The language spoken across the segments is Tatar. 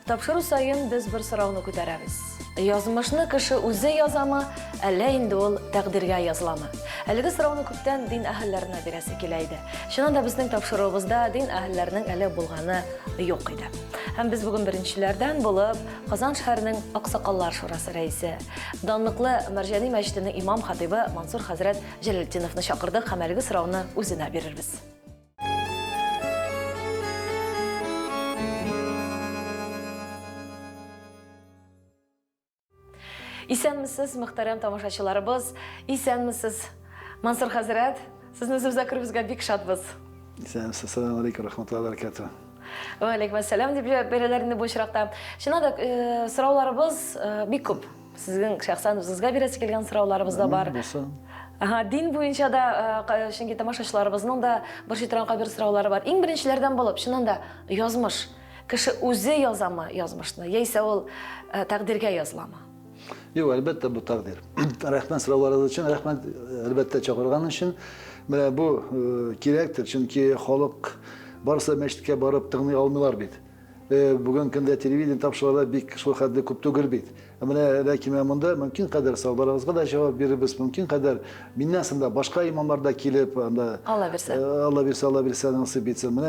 Тапшыру сайын біз бір сұрауны көтереміз. Язмышны кеше үзе язамы, әллә инде ул тәкъдиргә языламы? Әлеге сорауны күптән дин әһелләренә бирәсе килә иде. Шуннан да безнең тапшыруыбызда дин әһелләренең әле булганы юк иде. Һәм без бүген беренчеләрдән булып Казан шәһәренең Аксакаллар шурасы рәисе, данлыклы Мәрҗани мәчетенең имам хатибы Мансур хәзрәт Җәләлетдиновны чакырдык һәм әлеге сорауны үзенә бирербез. Исәнмесез, мөхтәрәм тамашачыларыбыз, исәнмесез, Мансур хәзрәт, сезне үзебезгә күрүебезгә бик шатбыз. Исәнмесез, ассаламу алейкум, рахматуллаһи ва баракатуһ. Ва алейкум ассалам дип бирәләр инде бу очракта. Шуннан да сорауларыбыз бик күп. Сезнең шәхсән үзегезгә бирәсе килгән сорауларыбыз да бар. Дин буенча да, чөнки тамашачыларыбызның да бер шитранга бер сораулары бар. Иң беренчеләрдән булып, шуннан да язмыш. Кеше үзе язамы язмышны, яисә ул тәкъдиргә языламы? Yok, elbette bu takdir. Rəhmət sıralarınız için, rəhmət elbette çağırğanın için bu gerektir. Çünkü halk varsa meşrike barıp tığını almıyorlar bit. Bugün kende televizyon tapşırlarda bir şu kadar kuptu gırbit. Ama lakin memnunda mümkün kadar sorularınızga da cevap veririz. Mümkün kadar binnasında başka imamlar da gelip Allah bilse nasip etsin.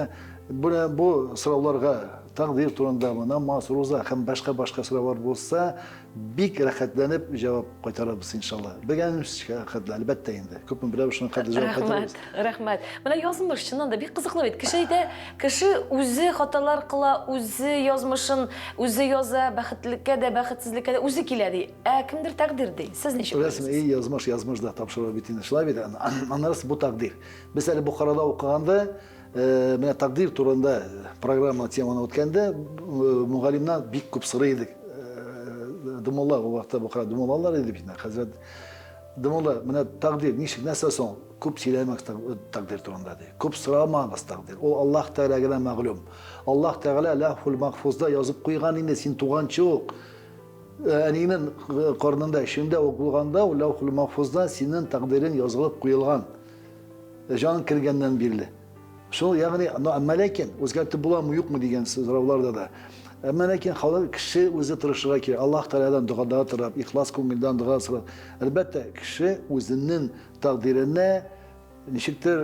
Bu sıralarga takdir turunda mahsuruza hem başka sıralar bulsa bik rahatlanıp cevap qaytarabız inşallah. Beğenmiş kadar elbette indi. Köpün bile şunu kadar cevap qaytarabız. Rahmat. Bana yazmış şundan da bir kızıklı bit. Kişi özü hatalar kıla, özü yazmışın, özü yaza, baxtlıkka da, baxtsizlikka da özü kiledi. Kimdir takdirdi? Siz ne düşünüyorsunuz? Öylesine iyi yazmış da tapşırır bitini. Şöyle anlarız bu takdir. Mesela Bukhara'da okuyanda takdir turunda programma temana ötkende muğalimden bik küp sırıydık. Dumullah o vakti Bukhara Dumullah idi bizden. Hazret Dumullah takdir nişik nasıl son küp söylemek takdir turundadır. Küp sıramağız takdir. O Allah Teala'ya mağlum. Allah Teala Levhul Mahfuz'da yazıp koygan indi sin tuğan çok. Aninin karnında şimdi okulganda o Levhul Mahfuz'da senin takdirin yazılıp koyulgan. Canın kirgenden birli. Şu yani amelekin özgürtü bulan mı yok mu diyen sözlerlerde de. Amelekin halk kişi özü tırışığa ki Allah Teala'dan duada tırap, ihlas kumildan dua sıra. Elbette kişi özünün takdirine nişiktir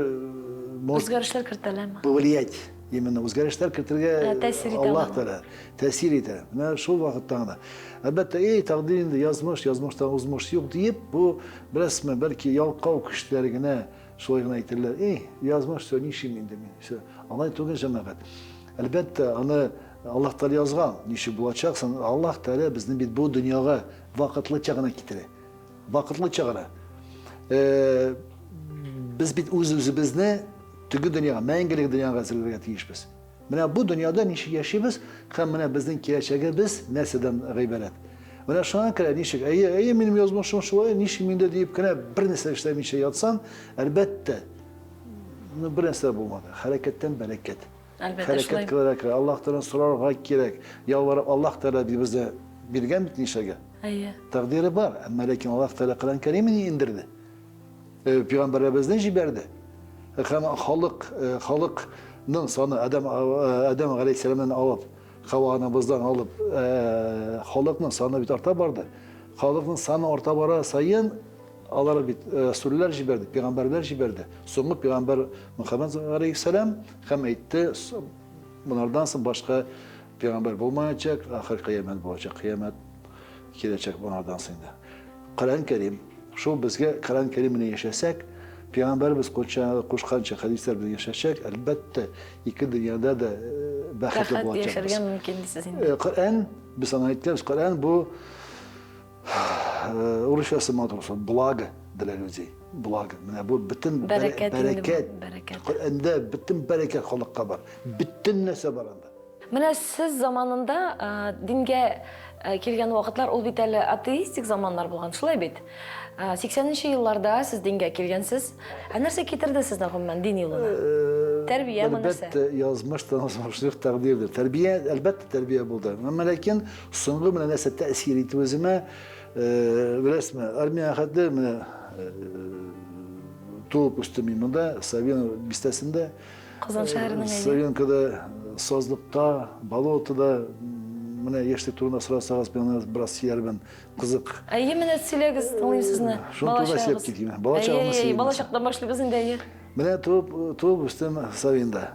özgürlükler kırtılar mı? Buliyet. Yeminle özgürlükler kırtırga Allah Teala tesir eder. Ne şu vakittan da. Elbette iyi takdirinde yazmıştan uzmuş yok deyip bu biraz mı belki yalqav kişilerine şoyğuna aytırlar. Yazmış söyleyeyim şimdi mi? Allah tugün cemaat. Elbette ana Allah Teala yazgan. Nişi bulacaksan Allah Teala bizni bu dünyaya vakitli çağına getirir. Vakitli çağına. Biz özümüzne tügü dünya, mengelik dünya hazırlığa tiyişmiz. Bu dünyada nişi yaşayız. Hem bizden geleceğe biz neseden gıyberet. Bana şu an kadar nişik, benim yazmışım şu an, nişiminde deyip bir nesle işte bir şey yapsan, elbette bir nesle bulmadı. Hareketten bereket. Hareket kılarak, Allah'tan sorar gerek. Yalvarıp Allah Teala bize birgen bit nişege. Takdiri var. Ama lakin Allah Teala Kur'an-ı Kerim'ini indirdi. Peygamberimizden jiberdi. Halık'nın sana Adem Aleyhisselam'dan alıp Havanımızdan alıp halkın sana bir orta vardı. Halkın sana orta vara sayın Allah'a bir Resuller jiberdi, peygamberler jiberdi. Sonra peygamber Muhammed Aleyhisselam hem etti bunlardansın başka peygamber bulmayacak, ahir kıyamet bulacak, kıyamet gelecek bunlardansın da. Kur'an-ı Kerim, şu bizge Kur'an-ı Kerim'ini yaşasak, Peygamberimiz koşkanca hadisler bizi yaşayacak, elbette iki dünyada da baxtlı bulacak. Kur'an, biz sana ayetlerimiz, Kur'an bu Uruşası madrusu, bulagı dilerimizi, bulagı. Bu bütün bereket, Kur'an'da bütün bereket halkka var, bütün nese var anda. Mene siz zamanında dinge kelgen vakitler ol bit әле ateistik zamanlar bulgan, şulay bit. 80-nji yıllarda siz dinge kelgensiz. Нәрсә китерде сезне гомумән din yoluna? Terbiye mi нәрсә? Elbette yazmışlık takdirdir. Terbiye elbette terbiye buldu. Ama lakin sonuçta bana nasıl tesir etti özüme resmi armiya hatta Tuğup üstümümünde Saviyon bistesinde Kazan şehrinin Saviyonka'da sazlıkta, balotada менә яшьлек турында сорасагыз, мен бераз сөйләрмен, кызык. Әйе, менә сөйләгез, тыңлыйм сезне. Шуны турында сөйләп кетим. Балачагымны сөйләйм. Балачактан башлыйбыз инде, әйе. Менә туып үстем Савинда.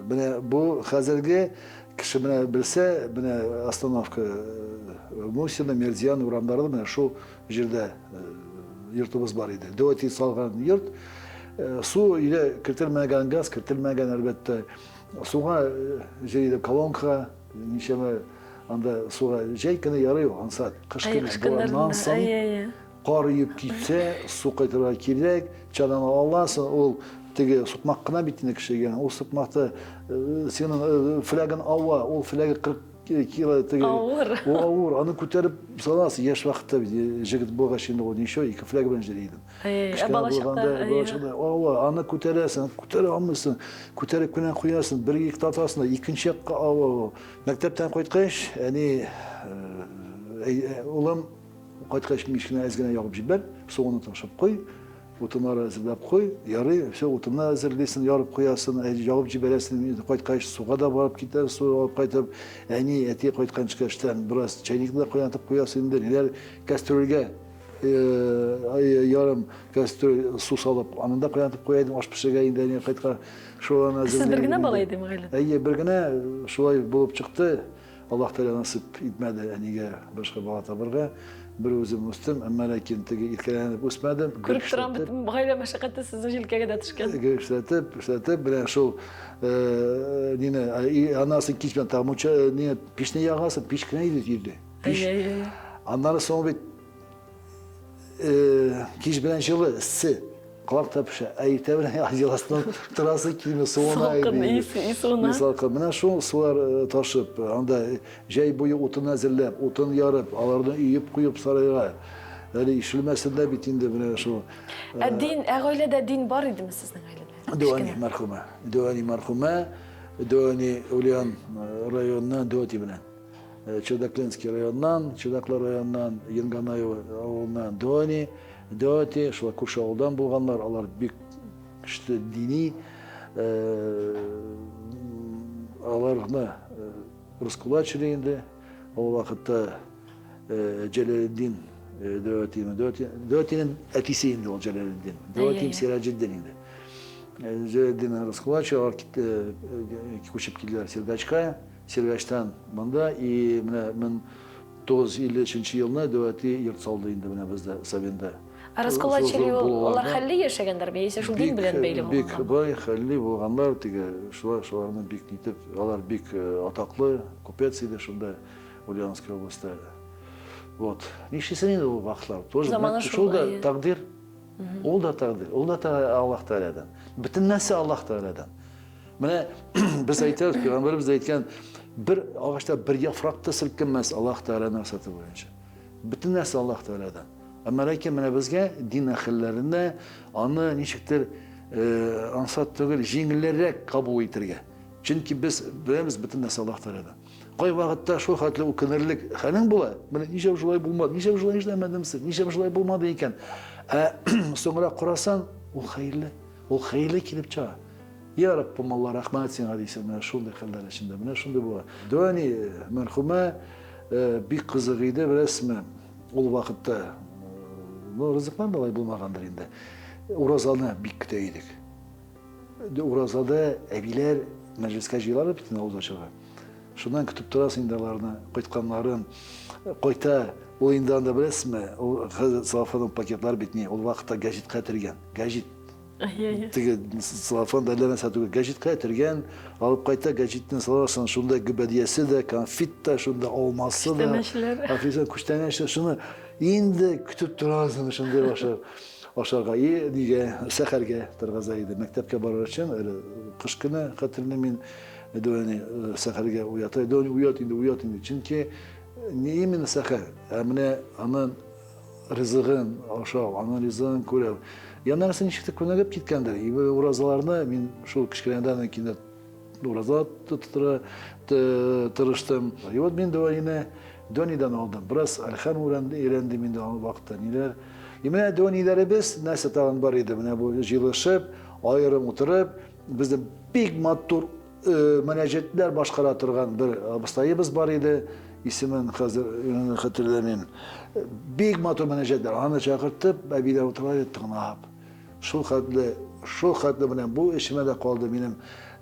Менә бу хәзерге кеше менә белсә, менә остановка Мусина, Мерзиян урамнары менә шул җирдә йортыбыз бар иде. Дөти салган йорт. Су ile кертелмәгән, газ кертелмәгән, әлбәттә. Суга җәйдә колонка, ничәмә анда суга җәй көне ярый ул ансат. Кыш көннәрендә соң кар йып китсә, су кайтырга кирәк, чадан аласың, ул теге сукмак кына бит инде кешегә. Ул сукмакта синең флягын ава, ул флагы 40 кило теге. Ул авыр, аны күтәреп саласың. Яшь вакытта җегет булгач инде ул ничә, 2 фляг белән җөридем. Балачакта ава, аны күтәрәсең, күтәрә алмыйсың. Күтәреп кенә куясың, бер ик татасына, икенче якка ава. Мәктәптән кайткач, әни улым кайткач мишкәне әзгенә ягып җибәр, сугыны ташып куй. Утыннары әзерләп куй, ярый, все, утынны әзерлисен, ярып куясың, ягып җибәрәсең, кайткач суга да барып китәр, су алып кайтып, әни әти кайтканчы эштән бераз чайникны куятып куясың инде, ниләр кастрюльгә ярым кастрюль су салып, анында куятып куйдым, аш пешергә инде әни кайткан, шуларны әзерләп. Сез бер генә бала идеме гаиләдә? Әйе, бер генә шулай булып чыкты. Аллаһ Тәгалә насип итмәде әнигә башка бала табырга. Бер үзем үстем, әмма ләкин теге иткәләнеп үсмәдем. Күреп торам, бөтен гаилә мәшәкате сезнең җилкәгә дә төшкән. Эшләтеп, белән шул нине анасы кич белән тагмуча не пешне ягасы, пеш кенә иде җирдә. Әйе. Аннары соң бит кич белән җылы, иссе. Калакта пеше, әйтә белән җыласыннан торасы килми суына иде. Мисалка, менә шул сулар ташып, анда җәй буе утын әзерләп, утын ярып, аларны өеп куеп сарайга. Әле ишелмәсен дә бит инде менә шул. Дин, гаиләдә дин бар идеме сезнең гаиләдә? Дуани мәрхүмә, Дуани Ульян районыннан Дуати белән. Чудаклинский районнан, Чудаклы районнан, Янганаева авылыннан Дуати, шулай күрше авылдан булганнар, алар бик көчле дини, аларны раскулачили инде. Ул вакытта Җәләлетдин Дуатинең әтисе инде ул Җәләлетдин. Дуатин Сираҗетдин инде. Җәләлетдин раскулачы, алар күчеп килделәр Сергачка, Сергачтан монда, и менә 1953 елны Дуати йорт салды инде менә бездә Савинда. Раскулачили алар хәлле яшәгәннәр, яисә шул дин белән бәйле булганнар. Бик бай хәлле булганнар, теге шуларны бик нитеп, алар бик атаклы купец иде шунда Ульяновск областьта. Вот. Нишесен инде ул вакытлар. Тоже шул да тагдир. Ул да тагдир. Ул да Аллаһ Тәгаләдән. Бөтен нәрсә Аллаһ Тәгаләдән. Менә без әйтәбез, Пәйгамбәрбез әйткән, бер агачта бер яфракта селкенмәс Аллаһ Тәгаләнең саты буенча. Бөтен нәрсә Аллаһ Тәгаләдән. Әмма ләкин менә безгә дин әһелләренә аны ничектер ансат түгел, җиңелләрәк кабул итәргә. Чөнки без беләбез бөтен нәрсә Аллаһ Тәгаләдән. Кай вакытта шул хәтле үкенерлек хәлең була. Менә ничек шулай булмады, ничек шулай эшләмәдемсез, ничек шулай булмады икән. Соңра карасаң, ул хәерле килеп чыга. Я Раббым, Алла рәхмәт сиңа дисәм, менә шундый хәлләр эчендә, менә шундый була. Дуани мәрхүмә бик кызык иде, беләсезме, ул вакытта ризыктан болай булмагандыр инде. Уразаны бик көтә идек. Уразада әбиләр мәҗлескә җыелалар бит инде авызга чыга. Шуннан көтеп торасың инде аларны, кайтканнарын. Кайта, ул инде анда беләсезме, ул салафаның пакетлар бит ни, ул вакытта гәҗиткә тергән. Гәҗит. Теге салафан әллә сатуга гәҗиткә тергән, алып кайта гәҗитне саласың, шунда гөбәдиясе дә, конфит та, шунда алмасы да. Африза күчтәнәчләр шуны инде көтеп торасың, шунда ашарга, нигә сәхәргә торгыза иде. Мәктәпкә барыр өчен, кыш көне хәтерле мин Дуани сәхәргә уята. Дуани уят инде. Чөнки не именно сәхәр, ә менә аның ризыгын ашау, аның ризыгын күрә. Яннарсы ничек күнегеп киткәндер. Уразаларны мин шул кичкенәдән кинә ураза тотыра тырыштым. И вот мин Дуанидан алдым. Бераз Алхан өйрәндем инде ул вакытта. Ниләр? И менә Дуаниләребез нәрсә тагын бар иде. Менә бу җыелышып, аерым утырып, бездә бик матур müneccetler başkara turgan bir abistayımız var idi. İsmin hazır hatırlamıyorum. Büyük motor müneccetler. Onu çağırtıp abiler oturar ettik nahap. Şu hatlı bilen bu işime de kaldı benim.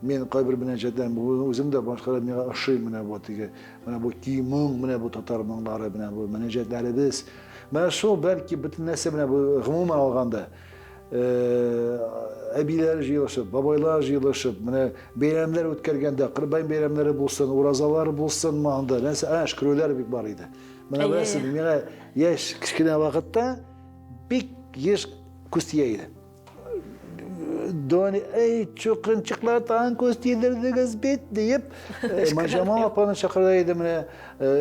Men kaybır müneccetlerim bu özümde başkara mene aşıy mene bu tige. Mene bu kimun mene bu tatar mınları mene bu müneccetleri biz. Mene şu belki bütün nese mene bu gımuma alganda. Abiler jiylaşıp, babaylar jiylaşıp, mene beyramlar ötkergende, Qurban beyramları bulsun, urazalar bulsun mağında. Nese aşkırılar bir var idi. Mene burası mene yaş kiçkine vakitte bir yaş kustiyeydi. Doni ey çokınçıklar tağın kostiyeleriniz bit deyip Macama Apa'nın çakırdaydı mene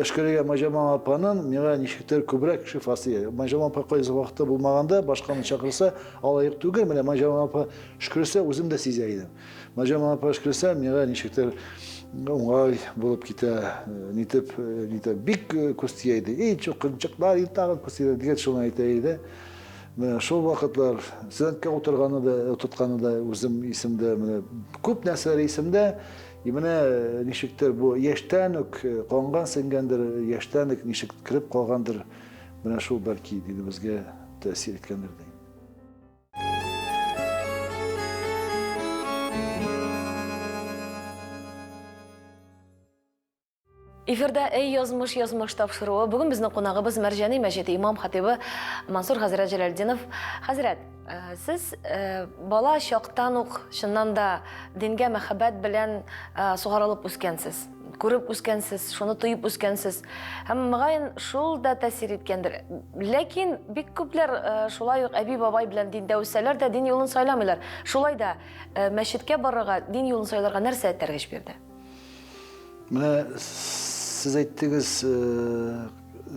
şükürge Macama Apa'nın mene nişiktir kübrek şifası. Macama Apa koyuz vakti bulmağında başkanı çakırsa alayık tügür mene Macama Apa şükürse uzun da sizeydim. Macama Apa şükürse mene nişiktir Ongay bulup gite nitip bik kostiyeydi. Ey çokınçıklar tağın kostiyeler diye şuna aytaydı. Şu vakitler sizden oturganı da tutkanı da uzun isimde küp nesler isimde yine nişiktir bu yaştanık qongan singendir yaştanık nişik kirip qalgandır. Mana şu belki dinimizge tesir etkendir deyim. Эфирда «Эй язмыш тапшыруы». Бүгін біздің қонағыбыз Мәржани мәжеті имам хатибы Мансур Хазрат Жәләлдинов. Хазрат, сіз бала шақтан уқ шыннан да динге мәхәббәт белән суғарылып үскәнсіз. Көріп үскәнсіз, шуны тойып үскәнсіз. Һәм мағайын шул да тәсир еткендір. Ләкин бик күпләр шулай уқ әби бабай белән диндә үссәләр дә дин юлын сайламыйлар. Шулай да мәчеткә барырга, дин юлын сайларга нәрсә тәргиш бирде? Siz ettiniz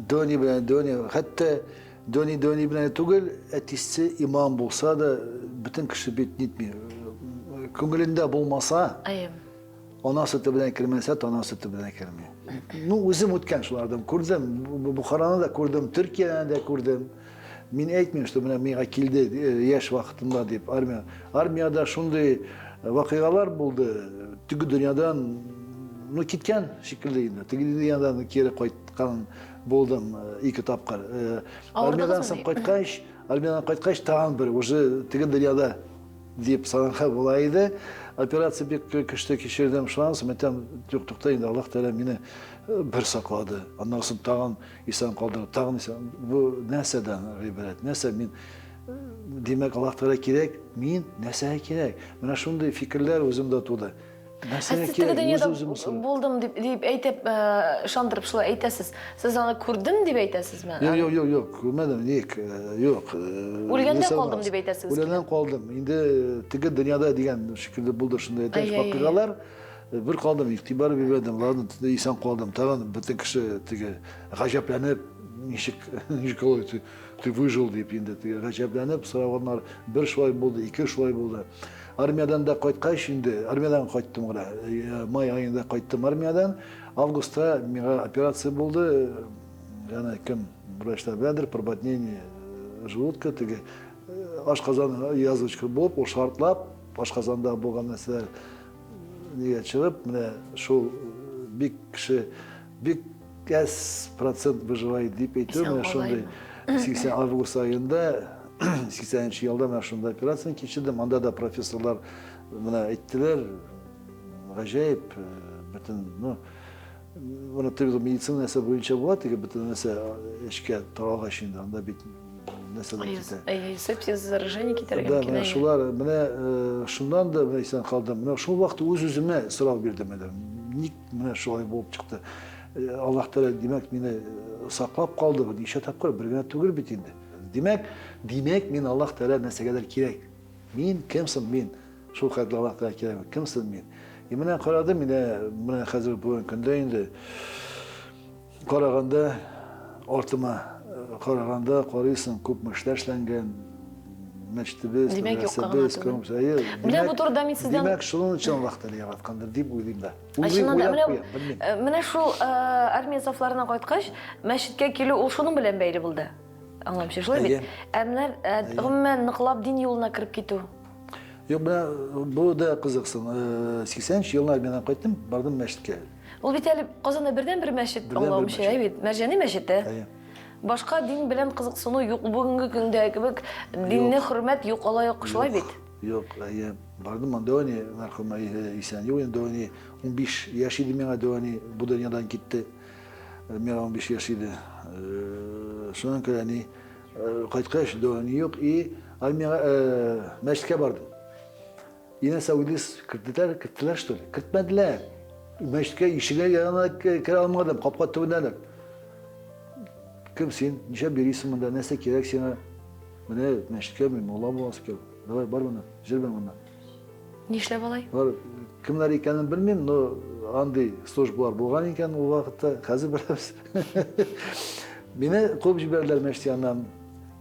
döni bilen döni hatta döni bilen tugul etisi imam bulsa da bütün kişi bitmiyor. Kungulinde bulmasa ona sütü bilen kirmese ona sütü bilen kirmiyor. Nu uzun mutken şulardım kurdum. Bukhara'na da kurdum. Türkiye'de de kurdum. Min etmiyordu bana mi akilde yaş vaktinde deyip armiyada şunday vakıgalar buldu. Tügü dünyadan gitken şekildeydi. Tügü dünyadan kere koytkan buldum iki tapkar. Armiyadan koytkaş tağın bir. Уже tügü dünyada deyip sanaka olaydı. Operatsiya bir kışta geçirdim şu an. Metem tuktaydı. Allah Teala beni bir sakladı. Ondan sonra tağın insan kaldırdı. Tağın insan. Bu neseden ibaret? Nese min demek Allah Teala gerek. Min neseye gerek. Bana şunday fikirler özümde tuğdu. Siz tügü dünyada buldum deyip eytep şandırıp şulay eytesiz. Siz onu kurdum deyip eytesiz mi? Yok. Kurmadım. Yok. Ulgende kaldım deyip eytesiz. Ulgenden kaldım. Şimdi tügü dünyada diyen şekilde buldu şunda eyteş bakıgalar. Bir kaldım, iktibarı bir verdim. Lakin insan kaldım. Tamam, bütün kişi gacaplanıp nişik oluyor. Выжил deyip şimdi gacaplanıp sonra onlar bir şulay buldu, iki şulay buldu. Armiyadan da qaytkaç şimdi, armiyadan qayttım oraya. May ayında qayttım armiyadan. Avgust'ta operatsiya buldu. Yani kim врачlar bilendir, проботнение желудка, aşqazan yazıcı bulup, o şartlap, aşqazanda bolgan nesler niye çıkıp, şu bir kişi, bir %% выживает deyip eytiyorum. Şunday 80 Avgust ayında 80. yılda ben şunda operasyon geçirdim. Anda da profesörler bana ettiler. Acayip bütün bunu tabii medisina nese boyunca bu atı ki bütün nese eşke tarafa şimdi anda bir nese de. Sepsiz заражение kitergen. Da ben şular bana şundan da ben insan kaldım. Ben şu vakti özüme sınav verdim dedim. Nik bana şöyle bulup çıktı. Allah Teala demek beni saklap kaldı. İşe tapkır bir gün tügür bitindi. Demek men Allah Teala nese kadar kirek. Men kimsin men? Şu kadar Allah Teala kirek. Kimsin men? Yemine karadım yine buna hazır bu günde indi. Karaganda ortama Karaganda qaraysan ko'p işlerşlengen meçtibes, mesabes, komşayı. Mine bu turda men sizden demek şunun için Allah Teala yaratkandır deyip uylayım da. Mine şu armiya saflarına qaytkaç meşitke keli ol şunun bilen beyli buldu. Anlamışsın şulay bit. Emler gümmen nıqlab din yoluna kirip ketu. Yok, bu da kızıksın. 80 yıllar ben kayttım, bardım meşitke. Ул бит әле Казанда бердән-бер мәчет Бердән-бер аңлаучы, мәчет. бит. Мәрҗани мәчете. Әйе. Башка дин белән кызыксыну юк бүгенге көндә кебек, динне хөрмәт юк, алай юк, шулай бит. Yok, bardım ben döni, merhum İhsan Yoğun döni, 15 yaşıydı bana döni, bu dünyadan gitti. Ben 15 yaşıydı. Sonra hani kaç döni yok, almaya meşke bardım. Yine Saudis kırttılar işte, kırtmadılar. Meşke işine yanına kira almadım, kapattı bunları. Kimsin? Nişan bir isiminde neyse gerek sana. Bana meşke mi? Molla bu asker. Давай бар бана, жер бер бана. Нишләп алай? Бар, кемнәр икәнен белмим, но андый службалар булган икән ул вакытта, хәзер беләбез. Мине күп җибәрделәр мәчет янынан.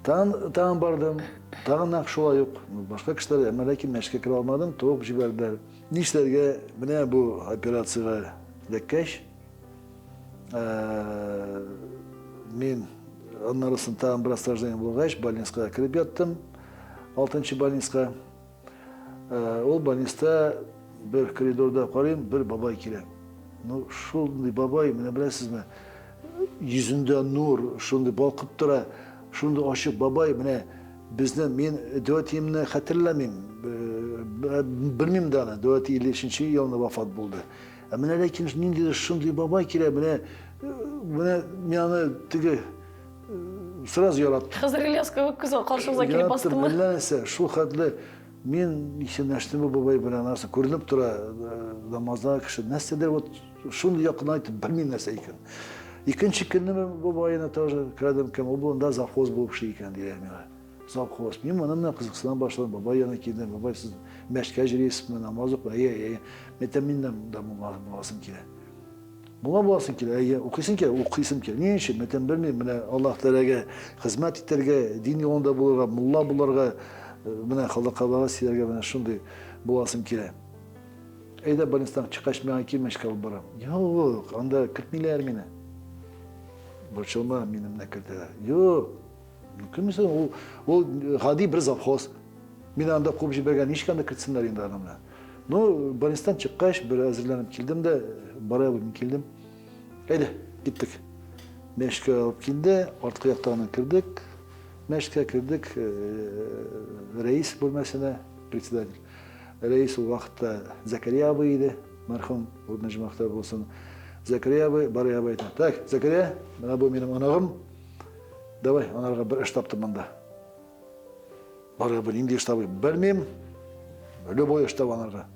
Тагын бардым, тагын нәкъ шулай ук. Башка кешеләр, әмма ләкин мәчеткә керә алмадым, туып җибәрделәр. Нишләргә менә бу операциягә дәккәч, мин аннарысын тагын бер стаждание булгач, больницага кирип яттым. 6-нчы больниска. Ул больниста bir коридорда карыйм, bir бабай килә. Ну, шундый бабай, менә беләсезме, йөзендә нур, шундый балкып тора, шундый ачык бабай, менә безне, мин дәватимне хәтерләмим, белмим дә аны, дәвати 50-нче елда вафат булды. Менә ләкин ниндидер шундый бабай килә, менә мин аны теге сразу яраттым. Хәзер Ильяс кебек күз каршымызга килеп бастымы? Яраttım, шул хәтле мин ишенәштем бу бабай белән нәрсә күренеп тора, намазда кеше нәрсәдер вот шундый якын айтып белмим нәрсә икән. Икенче көнне бабайны тоже крадым кем, ул монда завхоз булып эшли икән диләр миңа. Завхоз. Мин моны кызыксына башладым, бабай янына килдем, бабай сез мәчеткә җирисезме, намаз укый, миннән дә буласым килә. Була буласың килә, укыйсың килә, укыйсың килә. Ни өчен? Мәтән белмим, менә Аллаһ Тәгаләгә хезмәт итәргә, дин юлында булырга, мулла булырга, менә халыкка бага силәргә, менә шундый буласың килә. Әйдә больницадан чыккач миңа килмәшкә алып барам. Юк, анда кертмиләр мине. Борчылма, мине менә кертәләр. Юк. Кемсең, ул гади бер завхоз. Мине анда куып җибәргән, ничек кертсеннәр инде аны менә. Ну, больницадан чыккач, бер әзерләнеп килдем дә, барая бер килдем. Әйдә, киттек. Мәчеткә алып килде, арткы яктагына кирдек. Мәчеткә кирдек, рәис бүлмәсенә, председатель. Рәис ул вакытта Закария абый иде, мәрхүм, Нәҗмәхтә булсын. Закария абый, барая абый әйтә. Так, Закария, менә бу минем анагым. Давай, анарга бер эш таптым монда. Барая абый нинди эш табый? Белмим. Любой эш таб анарга.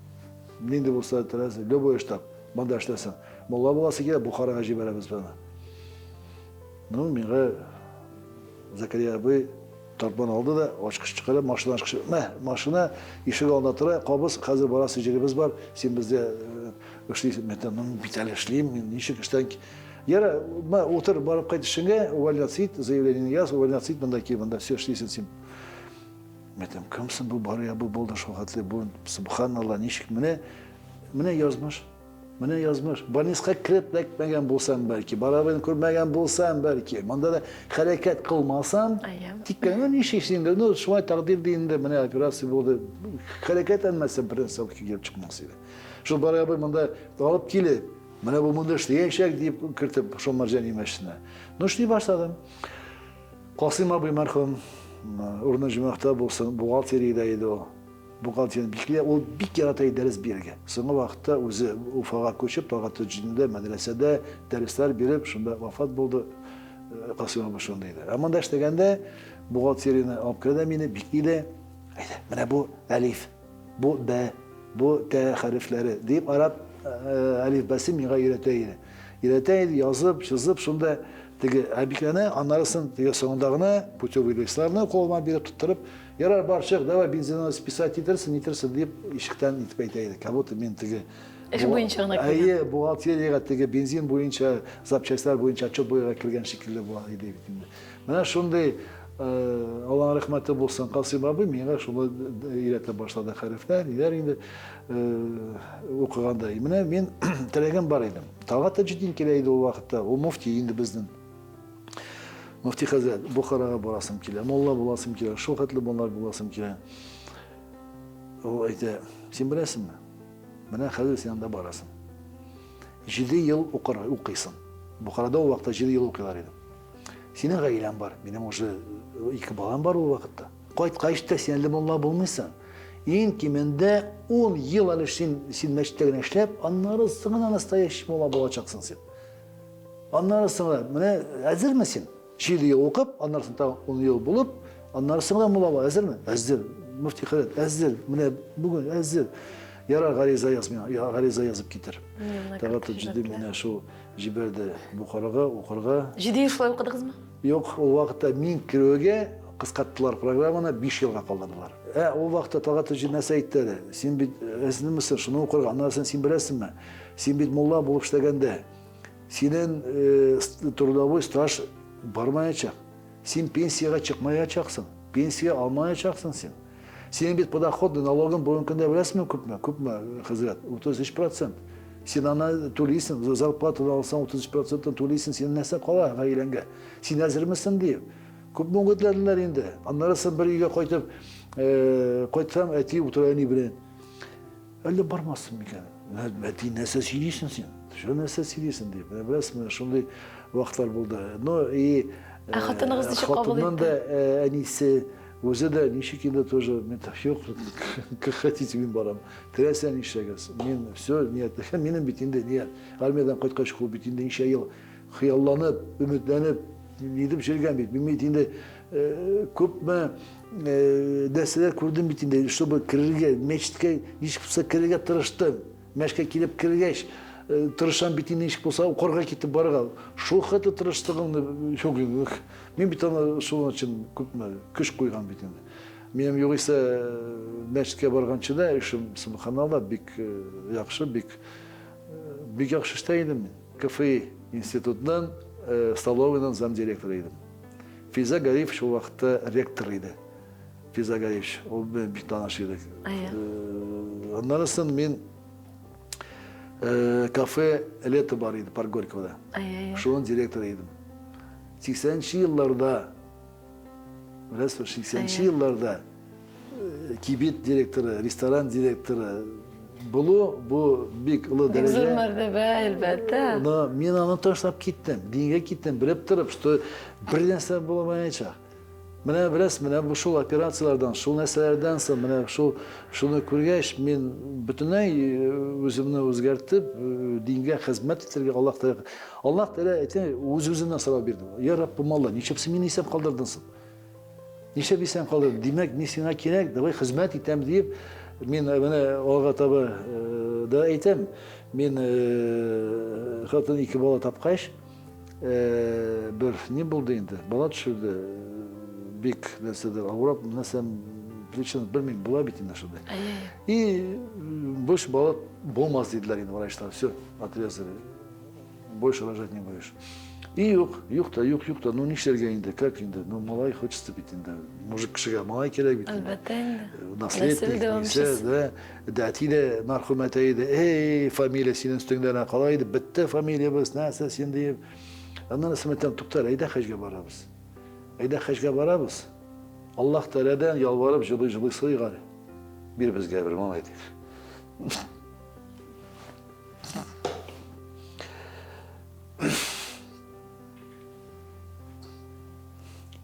Нинди булса теләсә, любой эш тап. Монда эшләсен. Мулла буласы килә, Бухарага җибәрәбез баны. Ну, миңа Закария абый тарпан алды да, ачкыч чыгарып, машинадан чыгып, машина ишек алдында тора, кабыз, хәзер барасы җиребез бар, син бездә эшлисең. Мен бит әле эшлим, мин ничек эштән Яра, утыр барып кайт эшеңә, увольняться ит, заявление яз, увольняться ит, монда ки, монда все эшлисең син. Мәтәм, кемсең бу барыя бу булды шул хәтле бу, субханалла, ничек менә язмыш. Менә язмыш. Больницага кирип әйтмәгән булсам бәлки, барабын күрмәгән булсам бәлки, монда да хәрәкәт кылмасам, тик ничек инде, ну шулай тәкъдир инде, менә операция булды. Хәрәкәт әнмәсәм принципка килеп чыкмас иде. Шул барабын монда алып килеп, менә бу монда эшләячәк дип кертеп шул Марҗани мәчетенә. Ну эшли башладым. Касыйм абый мәрхүм, Нәҗмәхтә булсын, бухгалтериядә иде ул. Бухгалтерия бикле, ул бик ярата дәрес бирергә. Соңгы вакытта үзе Уфага күчеп, Тагат җиндә мәдрәсәдә дәресләр биреп, шунда вафат булды. Касыйм абый шунда иде. Монда эшләгәндә бухгалтерияне алып керде мине бикле. Әйдә, менә бу алиф, бу б, бу т хәрефләре дип араб алифбасы миңа өйрәтә иде. Өйрәтә иде, язып, чызып, шунда теге әбикләне, аннарысын теге соңындагына путевый листларны колыма биреп туттырып, ярар бар чык, давай бензинны списать итерсең, дип ишектән итеп әйтә иде. Кабуты мен теге эш буенча гына килгән. Бухгалтериягә теге бензин буенча, запчастлар буенча отчет буенча килгән шикелле була иде бит инде. Менә шундый Аллаһ рәхмәте булсын, Касыйм абый миңа шуны өйрәтә башлады хәрефләр, инде укыганда. Менә мин теләгән бар идем. Тагат Таҗетдин килә иде ул вакытта, ул муфти инде безнең. Муфти хәзрәт, Бухарага барасым килә, мулла буласым килә, шул хәтле булар буласым килә. Ул әйтә, син беләсеңме? Менә хәзер син анда барасың. 7 ел укыйсың. Бухарада ул вакытта 7 ел укыйлар иде. Синең гаиләң бар, минем уже 2 балам бар ул вакытта. Кайткач та син әле мулла булмыйсың. Иң кимендә 10 ел әле син мәчеттә генә эшләп, аннары сыңа настоящий мулла булачаксың син. Аннары сыңа, менә әзерме син? 7 ел укып, аннары сыңа 10 ел булып, аннары сыңа мулла була, әзерме? Әзер. Муфти Халид, әзер. Менә бүген әзер. Ярар гариза яз миңа, гариза язып китер. Тагы җитди менә шул җибәрде Бухарага укырга. 7 ел шулай укыдыгызмы? Юк, ул вакытта мин кирүгә кыскарттылар программаны, 5 елга калдырдылар. Ул вакытта Тагы җиннәсе әйтте, син бит әзермесең, шуны укырга, аннан син беләсеңме? Син бит мулла булып эшләгәндә, синең трудовой стаж бармаячак. Син пенсияга чыкмаячаксың, пенсия алмаячаксың син. Син бит подоходный налогын бүгенге көндә беләсеңме күпме? Күпме, хәзрәт? 33%. Син аны түлисең, зарплата алсаң 33% түлисең, син нәрсә кала гаиләңгә? Син әзермесең дип. Күп мөмкинлекләр инде. Аннарысын бер өйгә кайтсам, әти утыраны белән. Әллә бармассың микән? Әти нәрсә сөйлисең син? Шул нәрсә сөйлисең дип. Беләсеңме, шундый вакытлар булды. Но и хатыныгыз ничек кабул итте? Әнисе өзі де ничек инде тоже, мен жоқ, как хотите, мен барам. Теләсәң нишләгез. Мен все, ният, минем бит инде ният. Армиядан кайткач ул бит инде ничә ел хыялланып, өметләнеп, нидеп жүргән бит. Мен бит инде күпме нәрсәләр күрдем бит инде, чтобы кирергә, мәчеткә ничек булса кирергә тырыштым. Мәчеткә килеп киргәч, тырышам бит инде ничек булса укырга китеп барырга. Шул хәтле тырыштыгымны шул мен бит аны шул өчен күпме көч куйган бит инде. Минем югыйсә мәчеткә барганчы да эшем субханалла бик яхшы, бик яхшы эштә идем мин. КФИ институтынан столовыйның зам директоры идем. Физа Гариф шул вакытта ректор иде. Физа Гариф, ул бик таныш идек. Аннан соң мин кафе «Лето» бар иде, Парк Горького. Шунын директоры идем. 80-нче елларда, беләсез, 80-нче елларда кибет директоры, ресторан директоры булу, бу бик улы дәрәҗә. Зур мәртәбә, әлбәттә. Но мин аны ташлап киттем, дингә киттем, белеп торып, что бер нәрсә булмаячак. Менә беләсез, менә бу шул операциялардан, шул нәрсәләрдән соң, менә шуны күргәч, мин бөтенләй үземне үзгәртеп, дингә хезмәт итәргә Аллаһ Тәгалә әйтә, үз-үзеннән сорап бирде. Я Раббым Алла, ничек син мине исәп калдырдың соң? Ничек исәп калдырдың? Димәк, мин сиңа кирәк, давай хезмәт итәм дип, мин менә алга таба да әйтәм, мин хатын 2 бала тапкач, бер ни булды инде, бала төшерде. Бик нәрсәдер авырап, нәрсәм причина белмим, була бит инде шундай. И больше бала булмас диделәр инде врачтар. Все, отрезали. Больше рожать не будешь. И юк, ну нишләргә инде, как инде? Ну малай хочется бит инде. Мужик кешегә малай кирәк бит. Әлбәттә инде. Наследник, да, әтиле мәрхүм әйтә иде, фамилия синең өстеңдә кала иде, бетте фамилиябыз, нәрсә син дип. Аннан сәмәтән туктар, әйдә хаҗга барабыз. Әйдә хаҗга барабыз. Аллаһ Тәгаләдән ялварып, җылы-җылы сыйгар. Бир безгә бер малай дип.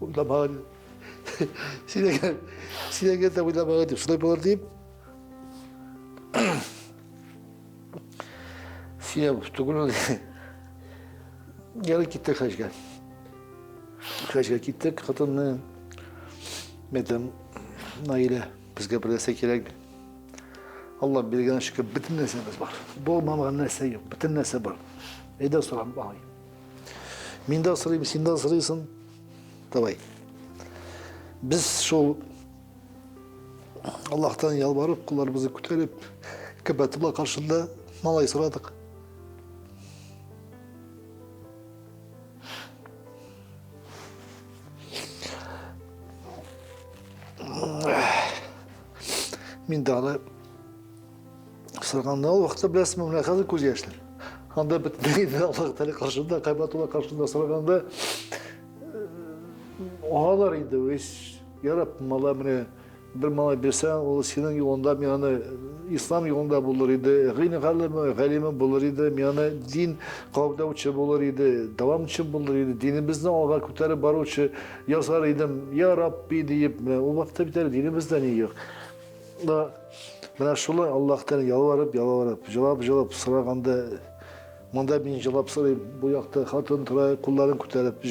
Уйламаган. Синәгә дә уйламаган дип, шулай булыр дип. Синә түгел. Яры китте хаҗга. Хаҗга киттек, хатынны мәдәм Наилә безгә берәрсә кирәк. Алла биргән шөкер, бөтен нәрсәбез бар. Булмаган нәрсә юк, бөтен нәрсә бар. Әйдә сорам багай. Мин дә сорыйм, син дә сорыйсың. Давай. Без шул Аллаһтан ялварып, кулларыбызны күтәреп, Кәбәтулла каршында малай сорадык. Мин даны сораганда ул вакытта беләсезме, менә хәзер күз яшьләр. Анда бөтенләй Аллаһ Тәгалә каршында, Кәбәтулла каршында сораганда агалар инде, я Раббым, Алла менә bir malay bersen, o senin yolunda yani İslam yolunda bulur idi. Gayni galime bulur idi. Yani din kavga uçu bulur idi. Devam için bulur idi. Dinimizden alga küteri bar uçu yazar idim. Ya Rabbi deyip o vakti biter dinimizden iyi yok. Da bana şöyle Allah'tan yalvarıp jalap sıraganda manda bin jalap sırayım bu yakta hatun tıray kulların küterip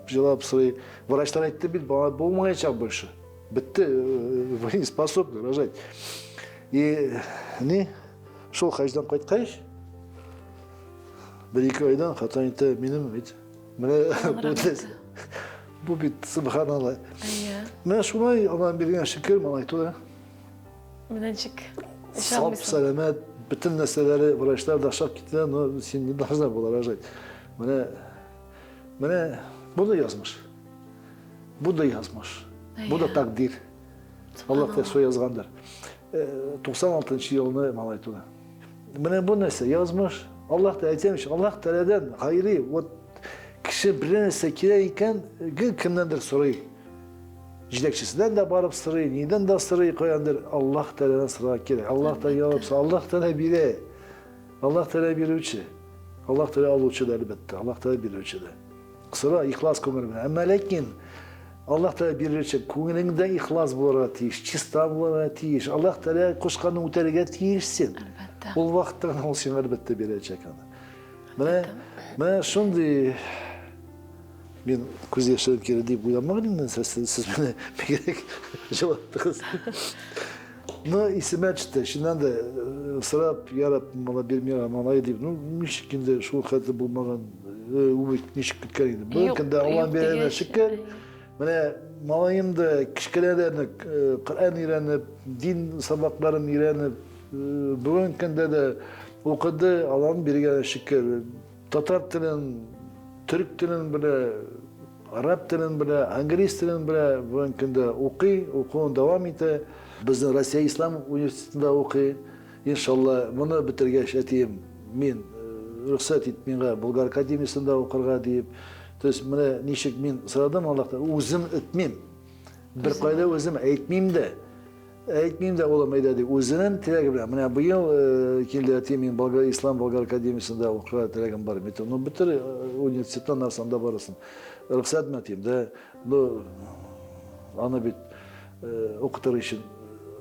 jalap sırayım. Varaçlar etti bir bana bulmayacak bu işi. Bitti. Вы не способны рожать. И ne? Şol hacdan qaytqayış. Bir-iki aydan Xatayin'te benim bit. Bu bit subhanallah. Ben şunay Allah'ın birine şükür malaytu da. Minacık. Sağlık, selamet, bütün nesneleri varaçlar da aşağı gittiler. No, şimdi daha da bular rожать. Bana bu da yazmış. Bu da yazmış. Bu da takdir. Allah da soy yazgandır. 96 yılını malaytuda. Bana bu neyse yazmış. Allah da etmiş. Allah Teala'dan hayri. O kişi bir neyse kireyken gün kimdendir soruyu. Cidekçisinden de barıp sırayı, neden de sırayı koyandır. Allah Teala'dan sıra kire. Allah da yapsa Allah Teala biri. Allah Teala biri üçü. Allah Teala al üçü de elbette. Allah Teala biri üçü de. Sıra ihlas kömür. Ama lakin Allah Teala bir için көңіліңде ihlas bulara tiyiş, çista bulara tiyiş. Allah Teala koşkanın uteriga tiyişsin. Ol vaqtdan ol sen elbette verecek ana. Ben şimdi ben көз yaşarıp kere deyip uylanmağım siz beni gerek cevaptınız. No isime çıktı. Şimdiden de sırap yarap bana bir mira malay deyip nişkinde şu katı bulmadan umut nişk bitkeriydi. Bu kende Allah'ın birine şükür. Bana malayım da kişilerden Kur'an öğrenip, din sabaklarını öğrenip, bugünkünde de okudu Allah'ın birine şükür. Tatar dilin, Türk dilin bile, Arap dilin bile, İngiliz dilin bile bugünkünde okuyun devam etti. Bizim Rusya İslam Üniversitesi'nde okuyor. İnşallah bunu bitirgeç eteyim. Men ruhsat etmeyince Bulgar Akademisi'nde okurga deyip. Tüs mene nişik men sıradım Allah'tan özüm etmem. Bir qayda özüm aytmayım da olamaydı deyip özünün tilagi bilen. Mene bu yıl keldi men Bulgar İslam Bulgar Akademisi'nde okurga tilagim var. Onu bitir üniversitetten narsanda barasın. Ruhsat mı eteyim de bu ana bit okutur için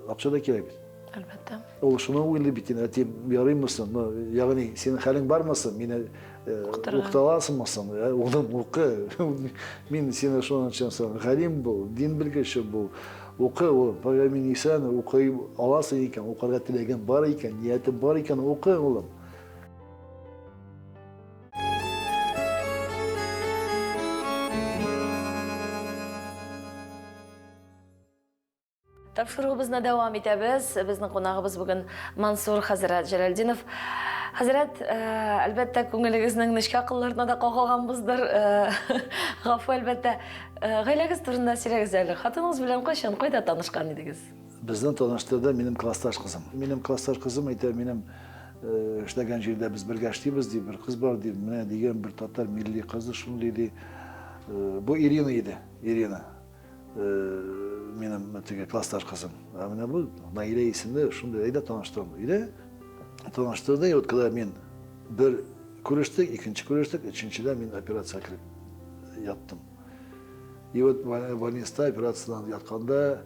akça da gerek. Elbette. Oluşunu uylu bitin eteyim yarayım mısın? Yani senin halin var mısın? Mine okutalasın mısın? Oğlum oku. Men seni şu an için sana halim bu, din bilgisi bu. Oku oğlum. Peygamber insan okuyup alasın iken, okurga tilegen var iken, niyetin var iken oku oğlum. Topshirig'imizni davom etamiz. Bizning qonog'imiz bugun Mansur Hazrat Jaloliddinov. Hazrat, albatta ko'ngilingizning nishqaqillarida da qo'g'ilganmizdir. G'afu albatta. G'aylagiz turida siragizlar. Xotiningiz bilan qachon qayda tanishgan edingiz? Bizden tanıştırdı benim klastaş kızım. Benim klastaş kızım ise benim işlegen yerde biz birleştiğimiz diye bir kız var diye ne diyen bir Tatar milli kızı şunu dedi. Bu Irina idi. Irina. Benim klastaş kızım. Yani bu Naile isimli şunu dedi tanıştırdım. İle tanıştırdı ya o kadar ben bir kuruştuk, ikinci kuruştuk, üçüncüde ben operasyon kırıp yattım. Evet, Vanista operasyondan yatkanda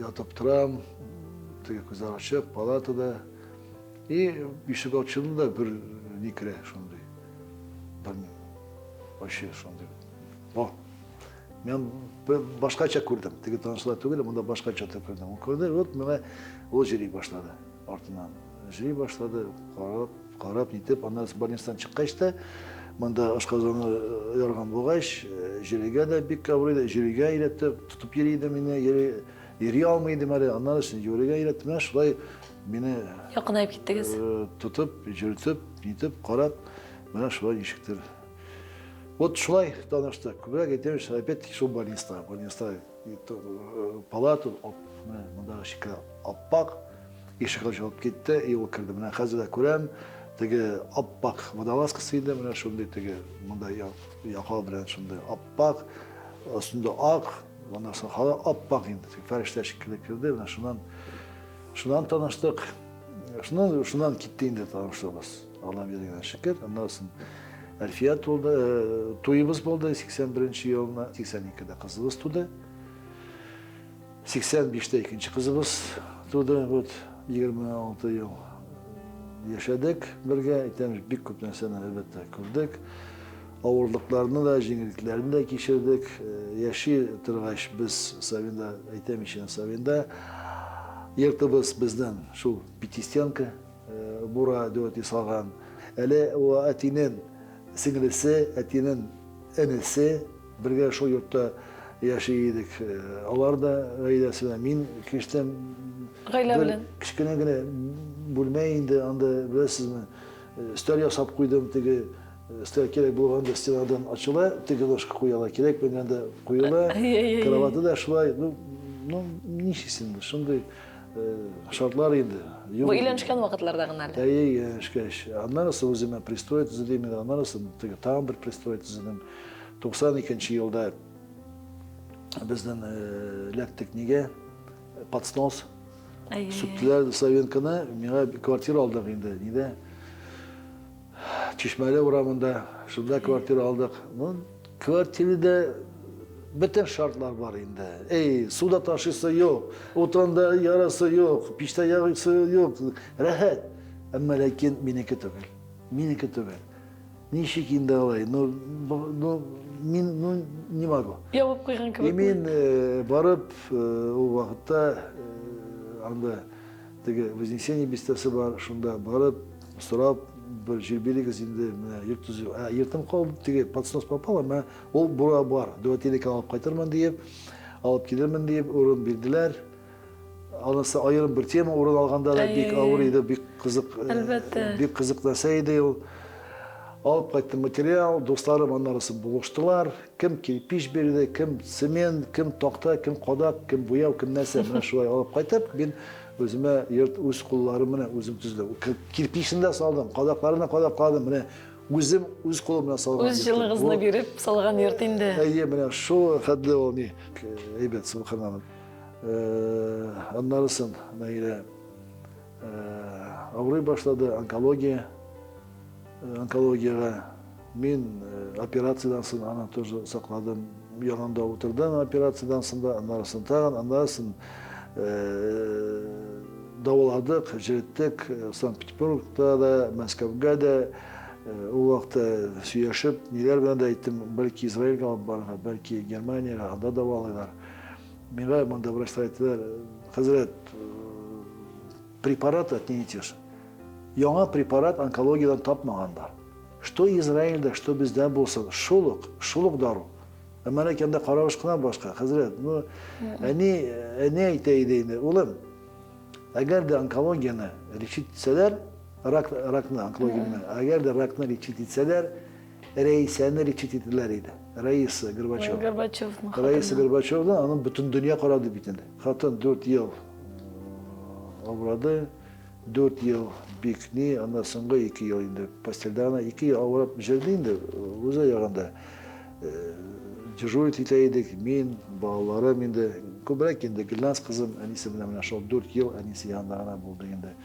yatıp duram, gözler açıp palatada. Işık açıldı bir nikre şundu. Bilmiyorum. Başı şundu. Bu. Ben başkaça kurdum. Tek tanıştılar tügüyle, bunda başkaça kurdum. O kurdu, evet, bana o jüri başladı. Ardından jüri başladı. Qarab, nitip, ondan sonra Balinstan çıkıştı. Bunda aşkazanı yorgan boğaş, jüriga da bir kavrıydı. Jüriga iletti, tutup yeriydi beni, yeri almaydı beni, anlarsın. Jüriga iletti beni, şurayı beni Yaqinayıp gittiniz. Tutup, jürtüp, nitip, qarab, bana şurayı işiktir. Вот şulay tanıştık. Kubrak etmiş, опять-таки şu Balinstan palatı, bunda şıkı appak, işik açılıp gitti, o kirdi. Bana hazırda kurem, tege appak vodalaskasıydı, şunda tege bunda yaka bilen şunda appak, üstünde ak, Ondan sonra hala appak indi. Ferişte şekilde kirdi. Şundan tanıştık. Şundan gitti indi tanıştığımız. Allah'ım yerine şükür. Ondan sonra Elfiyat oldu. Toyumuz oldu 81. yılına. 82'de kızımız tudu. 85'te ikinci kızımız tudu. 26 yıl yaşadık. Birge bir köp narsani elbette kurduk. Ağırlıklarını da, jеңілдікlerini de geçirdik. Yaşı tırgaş biz Savinda, aytem için Savinda. Yırtımız bizden şu Bitistiyanka. Bura döveti salgan. Ele o atinin singlisi, atinin enisi. Birge şu yurtta yaşayıyorduk. Onlar da gaydasına min kiştem Gayla bilen. Kişkine gine bulmayındı anda bilersizmi? Stel yasap koydum tege stel kerek bulganda steladan açıla tege başka koyala kerek ben de koyala kravatı da şulay no nişisinde şimdi şartlar indi. Bu ilenişken vakitlarda gınarlı. Şkeş. Anlarsa özüme пристоит izledim de anlarsa tege tam bir пристоит izledim. 92. yılda bizden lektik nige Patsnos Sütçüler Savinka'na bir kvartir aldık indi. Nide? Çeşmeli uğramında şurada kvartir aldık. Kvartiri de bütün şartlar var indi. Suda taşısı yok, oturanda yarası yok, pişte yarası yok. Rahat. Ama lakin miniki tübel. Miniki tübel. Nişik indi alay. Ne var o? Yapıp koygan kıvık. Emin barıp o vakitte anda tege Вознесение bistesi var şunda barıp sorap bir jirbilik izinde yırtım kaldı tege Patsnos papal ama o bura var. Dövetilik alıp kaytarman deyip alıp gidermen deyip orun bildiler. Alınsa ayırın bir tema orun alganda da bir ağırıydı bir kızık nasaydı o. Alıp kayttım materyal, dostlarım onlarısı buluştular. Kim kirpiş berdi, kim semen, kim tokta, kim kodak, kim boyav, kim neyse. Bana şuraya alıp kaytıp, ben özüme öz kollarımla özüm tüzdüm. Kirpişinde saldım, kodaklarına kodakladım. Özüm öz kolumla saldım. Öz yılığızını berip, salgan yırtindi. Bana şu kadlı o ne? Evet, subhanallah. Onlarısın, neyle? Ağrı başladı, onkologiyaga men operatsiyadan so'ng ana тоже saqladim. Yanında oturdum operatsiyadan sonra anlarsın tağın, anlarsın davaladık, jirittik. Sankt-Peterburg'da da, Moskva'da da o vaqtda suyashib, neler bilan da aytdim, balki Izraelga olib borgan, balki Germaniyaga, anda davolaylar. Menga manda vrachlar aytdilar, hazrat, preparat отмените. Яңа препарат онкологиядан тапмагандар. Что Израильда, что бездә булса, шулык дару. Әмма ләкин каравыш кына башка. Хәзрәт, әни әйтә иде инде, улым, әгәр дә онкологияны лечить итсәләр, ракны онкологияны, әгәр дә ракны лечить итсәләр, Рәисәне лечить итәләр иде. Раиса Горбачев. Раиса Горбачевны аның бөтен дөнья карады бит инде. Хатын 4 ел авырады. 4 yıl bikni, ondan sonra 2 yıl indi. Pastelden 2 yıl avırıp jirdi indi. Uza yağında. Dежурит iteydik, min, bağlarım indi. Kubrak indi. Gülnaz kızım, anisi bilen aşağı 4 yıl anisi yanlarına buldu indi.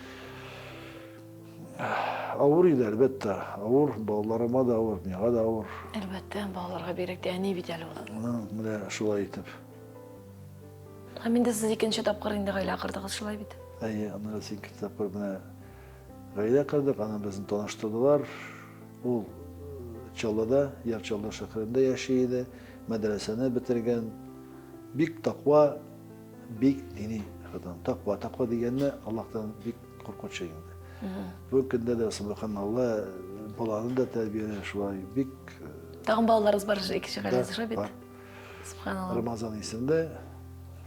Avur indi elbette. Avur, bağlarıma da avur, niye da avur. Elbette, bağlarga berek de ne bideli olur. Mine şulay itip. Hemen de siz ikinci tapqır indi gayla qırdığız şulay bidi. Onlara sen kitaplar bana gayda kırdık, ana bizni tanıştırdılar. O Çalla'da, Yer Çalla şehrinde yaşıyordu. Medreseni bitirgen. Bik takva, bik dini adam. Takva diyenle Allah'tan bik korkunç şeyindi. Bu günde de subhanallah balanı da terbiyene şuay bik. Tağın bağlarınız var, iki şey gaylazı bit. Subhanallah. Ramazan isinde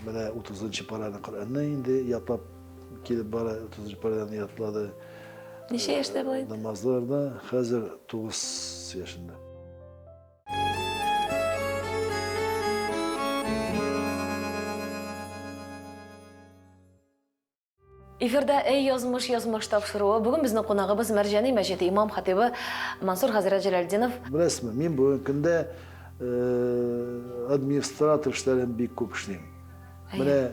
böyle 30. paranın Kur'an'ına indi, yatlap gelip bana 30. paradan yatladı. Neçe yaşta bulaydı? Namazlarda hazır 9 yaşında. Efirde ey yazmış topşuruğu. Bugün bizning qonağımız Marjani Majidi İmam Xatibi Mansur Hazret Jalaliddinov. Bilasizmi, men bugun kunda administrator işlerin bir kupşliyim. Mene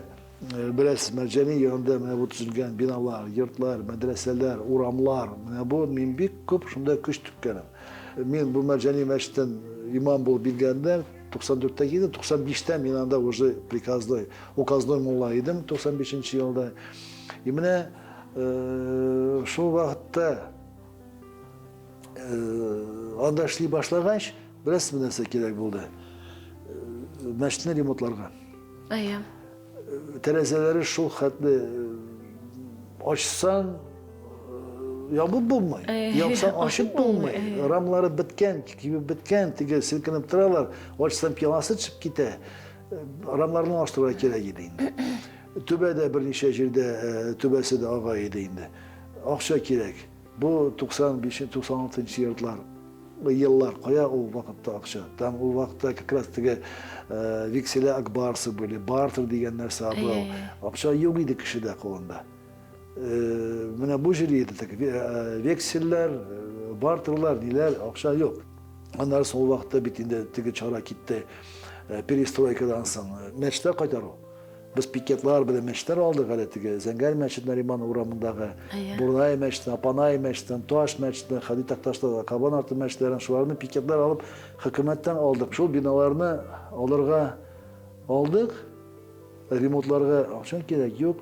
biraz merceni yanında mene bu tüzülgen binalar, yurtlar, medreseler, uramlar, mene bu min bir kup şunda kış tükkenim. Min bu merceni meşten imam bol bilgenler 94'te giydim, 95'te Mina'da уже приказной, указной molla idim, 95. yılda. Yine şu vakitte andaşlığı başlamış, biraz mı neyse gerek buldu. Meştine remontlarga. Ayya. Terezeleri şu hatlı açsan yağmur bulmay. Yapsan aşık bulmay. Ramları bitken, gibi bitken, tige silkinip tırarlar. Açsan piyası çıkıp gite. Ramlarını açtıra kere gideyim. Tübede bir neşe jirde, tübesi de ağa yedeyindi. Akşa kerek. Bu 95-96 yıllar koya o vakitte akşa. Tam o vakitte kakras tige veksele akbarsı böyle, bartır diyenler sahibi. Akşa yok idi kişide kolunda. Mene bu jiriydi vekseller, bartırlar neler akşa yok. Ondan sonra o vakitte bittiğinde tige çara gitti. Perestroikadan sonra meçte kaytar o. Biz piketler bile meçler aldık haletige. Zengel meçhiden İman uğramındağı, Burnay meçhiden, Apanay meçhiden, Tuaş meçhiden, Hadi Taktaş'ta, Kaban Artı meçhlerin şularını piketler alıp hükümetten aldık. Şu binalarını alırga aldık. Remontlarga akşam gerek yok.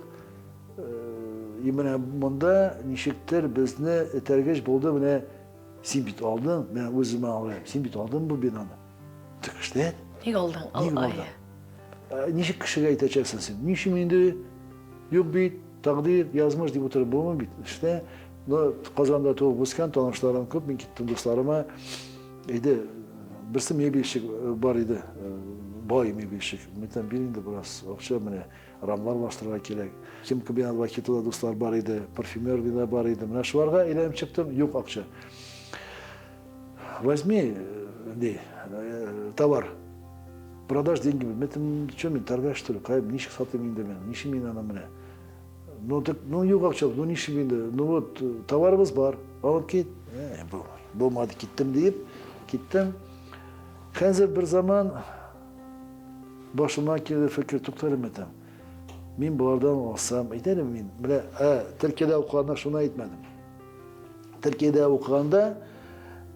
Yine bunda nişiktir bizni tergeç buldu. Mene simbit aldım. Ben özüme alayım. Simbit aldım bu binanı. Tıkıştı. Ne oldun? Nişik kişiye iteceksin sen. Nişim indi, yok bit, takdir yazmış diye oturup bu mu bit? İşte Kazan'da tuğup busken tanışlarım köp, ben gittim dostlarıma. Birisi mebilşik var idi, bay mebilşik. Metten birinde biraz akşam mene ramlar baştıra kelek. Kim ki bir vakitte dostlar var idi, parfümör bir de var idi. Mene şuvarga ilerim çıktım, yok akşam. Возьми, товар. Продаж деньги, мен что мен торгаш что ли, кайып нишік сатым енді мен, ниші мен ана міне. Ну yok akşam, ну ниші енді, ну вот товарымыз бар, алып кет. Болмады кеттім deyip, gittim. Қазір bir zaman başıma keldi fikir tutarım etem. Men bulardan alsam, aytarım men. Mine, Türkiye'de okuğanda şunu aytmadım. Türkiye'de okuğanda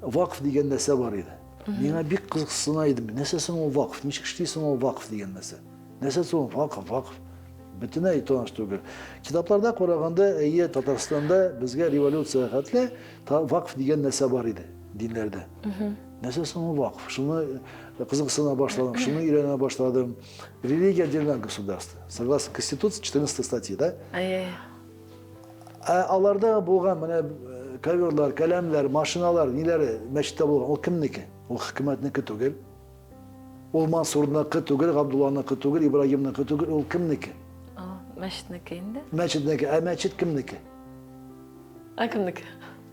vakıf degan narsa bor edi. Menga bir qiziqsina edi. Nasıl o vakıf? Nechuk ishlaysan o vakıf degan narsa. Nasıl o vakıf? Butunay tanıştırıyor. Kitaplarda qaraganda, Tataristonda bizga revolyutsiya qatli vakıf degan narsa bor edi dinlerde. Nasıl o vakıf? Şunu qiziqsina başladım, şunu öğrenmeye başladım. Религия отдельное государство. Согласно Конституции 14 статьи, да? Alarda bo'lgan mana koverlar, kalemler, maşinalar, neleri meşritte bo'lgan, o kimniki? O hükümetniki tugil. O Mansur'niki tugil, Abdullah'niki tugil, İbrahim'niki tugil, o kimniki? Meşritniki indi. Meşritniki, meşrit kimniki? Kimniki?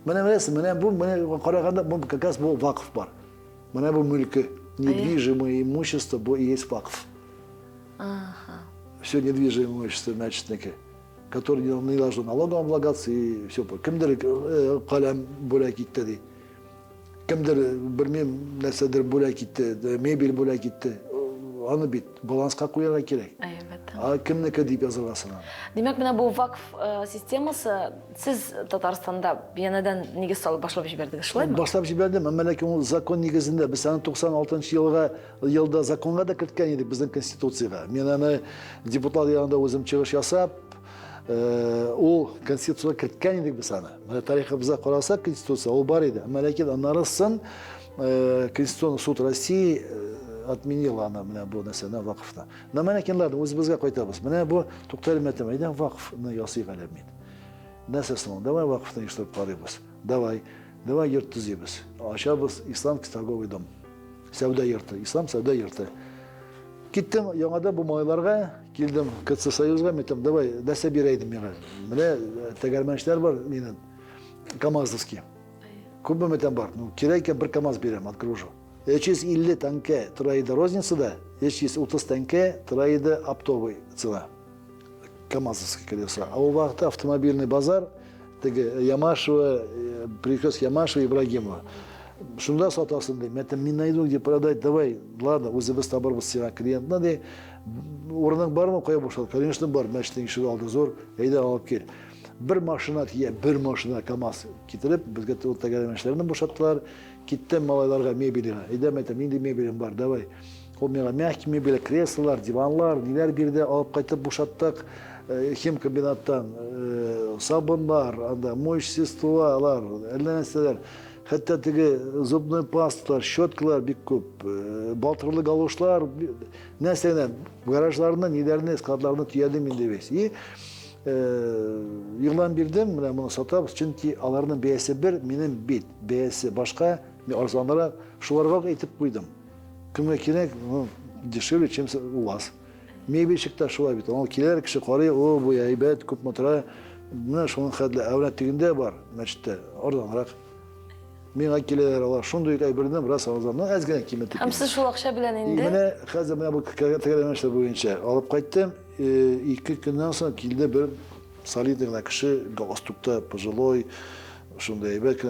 Mana bilesizmi, mana qaraganda bu kakas bu vakıf var. Mana bu mülkü, недвижимое имущество, bu есть vakıf. Все недвижимое имущество meşritniki. Который не должен налогом облагаться и все. Kimdir kalem bölek gitti di. Kimdir bilmem nesedir bölek gitti, mebel bölek gitti. Onu bit, balanska koyana gerek. Evet. Kimniki deyip yazılgasın. Demek bana bu vakıf sisteması siz Tataristan'da bir yanadan negіз salып başlap жібердіңіз, şulay mı? Başlap жібердім, ama lakin o zakon negizinde biz senin 96 yılda zakonga da kiritken edik bizden konstitutsiyaga. Men ana deputat yanında özüm çıkış yasap, o konstitutsiyaga kiritken edik biz sana. Tariximizga qarasak konstitutsiya o bar edi. Ama lakin anarısın Konstitutsiyaный суд России отменил ana bu mesela vakıfta. Namanekenlerden özümüzge koytabız. Mene bu tuktarım etem, aydan vakıfını yasıyık alemiydi. Nasılsın onu? Davay vakıftan iştirip qarayız. Davay yurt tüzeyimiz. Aşağımız İslam торговый dom. Sevda yurtu, İslam sevda yurtu. Gittim yanada bu maylarga, geldim Kıtsı Soyuzga, metem davay dese bireydim yana. Mene tegermençler var benim, Kamazovski. Kubba metem var. Kirayken bir Kamaz berem, откружу. Через 50 тенге тройда розницада, через 30 тенге тройда оптовый цена. Камазовские колеса. А у вахта автомобильный базар, Ямашева, перекресток Ямашева и Ибрагимова. Şunda satasın diye. Metin minaydı diye paraday davay. Ладно, o'zimiz tabarımız size kliyentine de oradan var mı koya boşalt. Конечно var. Meşten işi aldı zor. Eyde alıp gel. Bir maşına diye bir maşına kamaz getirip bizge o tegelemешlerini boşalttılar. Gittim malaylarga mebeli. Eyde metin indi mebelim var davay. O mehki mebeli kreslolar, divanlar, neler bir de alıp kaytıp boşalttık. Хим комбинаттан sabunlar, anda moş sredстволар, ellenseler. Hatta tege zubный pastalar, щеткалар bik köp, baltırlı galoşlar, nesene garajlarında nilerine skadlarını tüyedim indebes. Yılan birden bunu satabız çünkü alarının BS bir, benim bit, BS başka, arzanlara şularga etip koydum. Kime kirek dешевле, чем у вас. Meyve çıktı şular bit. Ama kiler kişi karıya o bu yaybet kup motora, ne şunun kadle evlatliginde var meçte. Oradan bırak. Men kiler Allah şunday birden biraz ağzından azgın kıymetli. Hem siz şu akşam bilen indi. Mene hazır mene bu tegelemешler boyunca alıp kayttım. 2 günden sonra kilde bir solidный kişi galstukta пожилой şunday belki.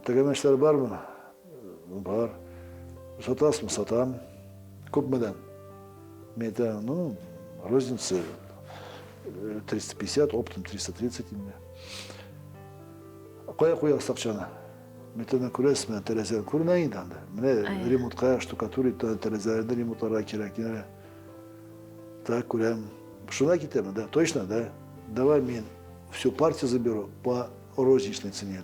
Tegelemешler var mı? Var. Satas mı satam? Kupmadan. Meta, ну, розница 350, оптом 330 именно. Koya sakçana. Metadan kules mi televizyonda kurmayın da. Mene remotka штукатурить televizyonda remotklara kerakine. Так kurem. Şuna gidelim da. Точно да. Давай мен всю партию заберу по розничной цене.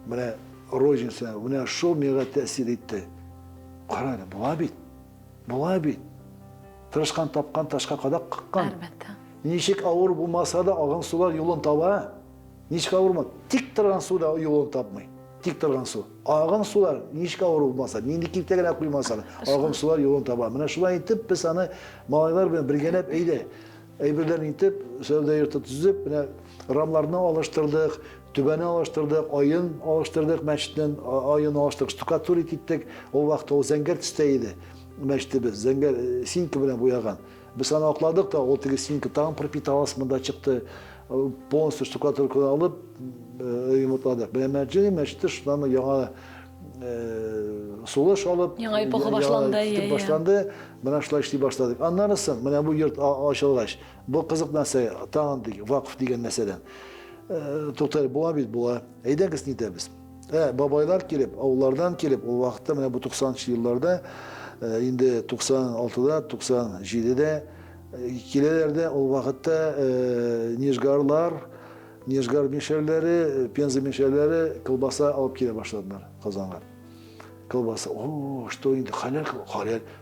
Mene roзничная, у меня шо мега тәсир etти. Qarayın, bular bit. Tırışkan tapkan, taşka kadak kıkkan. Elbette. Nişik ağır bulmasa da ağın sular yolun taba. Nişik ağır bulmasa, tik tırgan su da yolun tapmay. Tik tırgan su. Ağın sular nişik ağır bulmasa, nindiki tekrar koymasa da ağın sular yolun taba. Mene şuna itip biz hani malaylar bilen birgenep eyde. Eybirlerini itip, sövde yırtıp düzüp, ramlarını alıştırdık. Tübeni alıştırdık, ayın alıştırdık, meşitten ayın alıştırdık, stukaturit ettik. O vakti o zenger tüsteydi meştimiz, zenger sinki bilen boyagan. Biz sana akladık da o teki sinki tam propitalasmında çıktı. Polностью штукатурканы alıp yumurtladık. Ben meşte şundan yana sulaş alıp Яңа эпоха башланды. Başlandı. Bana şuna işley başladık. Anlarısın, bana bu yurt açılgaç. Bu kızık nese, tağın vakıf degen neseden. To'xtaylik bo'lmaydi bu. Aydan kız nitemiz. Babaylar kelib, avullardan kelib, o vaqtda mana bu 90'lı yıllarda, endi 96'da, 97'de, kelelerde o vaqtda Nijgarlar, Nijgar meşerleri, Penza meşerleri kılbasa alıp kele başladılar Kazan'a. Kılbasa, что indi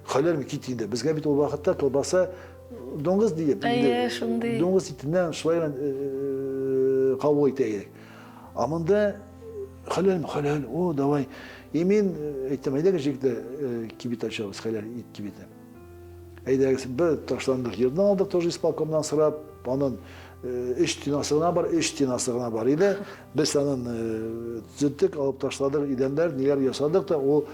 halal mi kit indi. Bizga bit o vaqtda kılbasa do'ngiz deyip, do'ngiz itinden şulayla kavga eteydik. Amanda halal, o davay. Emin ettim, ayda geçekte kibit açarız, halal it kibiti. Ayda bir taşlandık yerden aldık, тоже исполкомdan sırap, onun iş tinasığına var idi. Biz onun düzelttik, alıp taşladık, idenler, neler yaşadık da o